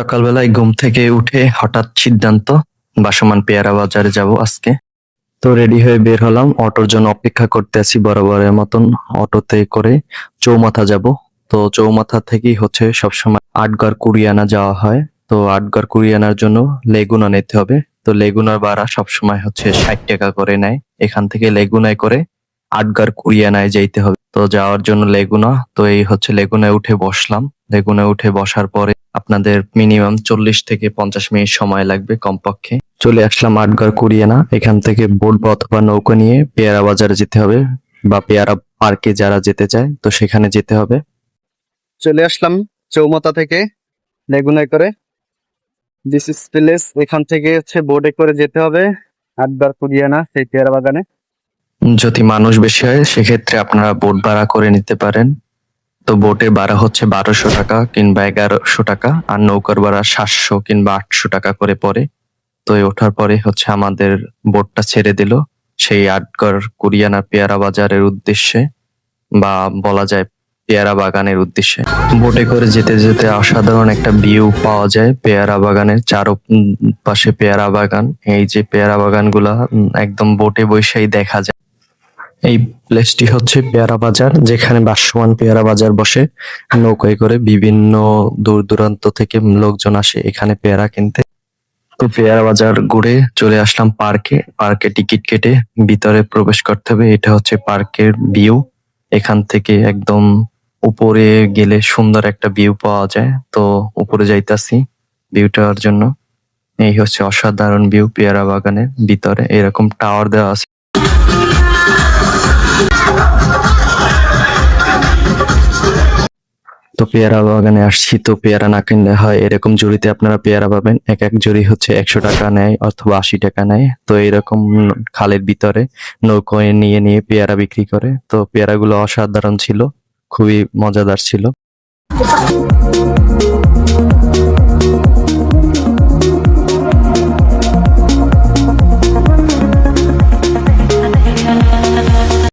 সকালবেলায় ঘুম থেকে উঠে হঠাৎ সিদ্ধান্ত ভাসমান পেয়ারা বাজারে যাব আজকে। তো রেডি হয়ে বের হলাম, অটোর জন্য অপেক্ষা করতে আছি বরাবরের মতন। অটোতে করে চৌমাথা যাব। তো চৌমাথা থেকেই হচ্ছে সবসময় আটগড় কুরিয়ানা যাওয়া হয়। তো আটগড় কুরিয়ানার জন্য লেগুনা নিতে হবে। তো লেগুনার ভাড়া সবসময় হচ্ছে 60 টাকা করে নেয়। এখান থেকে লেগুনায় করে আটগড় কুরিয়ানায় যাইতে হবে। তো যাওয়ার জন্য লেগুনা, তো এই হচ্ছে লেগুনায় উঠে বসলাম। লেগুনায় উঠে বসার পরে আপনাদের মিনিমাম 40 থেকে 50 মিনিট সময় লাগবে কমপক্ষে। চলে আসলাম আটগড় কুরিয়ানা। এখান থেকে বোট বা অথবা নৌকা নিয়ে পেয়ারা বাজারে যেতে হবে, বা পেয়ারা পার্কে যারা যেতে চায় তো সেখানে যেতে হবে। চলে আসলাম চৌমাথা থেকে লেগুনায় করে। This is place. এখান থেকে হচ্ছে বোটে করে যেতে হবে আটবার কুরিয়ানা সেই পেয়ারা বাগানে। যদি মানুষ বেশি হয় সেক্ষেত্রে আপনারা বোট ভাড়া করে নিতে পারেন। তো বোটে ভাড়া হচ্ছে 1200 টাকা কিংবা 1100 টাকা, আর নৌকার ভাড়া 700 কিংবা 800 টাকা করে পড়ে। তো এই ওঠার পরে হচ্ছে আমাদের বোটটা ছেড়ে দিল সেই আটগড় কুরিয়ানা পেয়ারা বাজারের উদ্দেশ্যে, বা বলা যায় পেয়ারা বাগানের উদ্দেশ্যে। বোটে করে যেতে যেতে অসাধারণ একটা ভিউ পাওয়া যায় পেয়ারা বাগানের পাশে পেয়ারা বাগান। এই যে পেয়ারা বাগানগুলা একদম বোটে বসেই দেখা যায়। এই প্লেসটি হচ্ছে পেয়ারা বাজার, যেখানে ভাসমান পেয়ারা বাজার বসে। নৌকায় করে বিভিন্ন দূর দূরান্ত থেকে লোকজন আসে এখানে পেয়ারা কিনতে। তো পেয়ারা বাজার ঘুরে চলে আসলাম পার্কে। পার্কে টিকিট কেটে ভিতরে প্রবেশ করতে হবে। এটা হচ্ছে পার্কের ভিউ। এখান থেকে একদম উপরে গেলে সুন্দর একটা ভিউ পাওয়া যায়। তো উপরে যাইতাছি ভিউটার জন্য। এই হচ্ছে অসাধারণ ভিউ পেয়ারা বাগানের ভিতরে। এরকম টাওয়ার দেওয়া আছে। তো পেয়ারা বাগানে আসছি, তো পেয়ারা না কিনলে হয় এরকম জুড়িতে আপনারা পেয়ারা পাবেন। এক এক জুড়ি হচ্ছে 100 টাকা নেয় অথবা 80 টাকা নেয়। তো এরকম খালের ভিতরে নৌকোয় নিয়ে নিয়ে পেয়ারা বিক্রি করে। তো পেয়ারাগুলো অসাধারণ ছিল, খুবই মজাদার ছিল।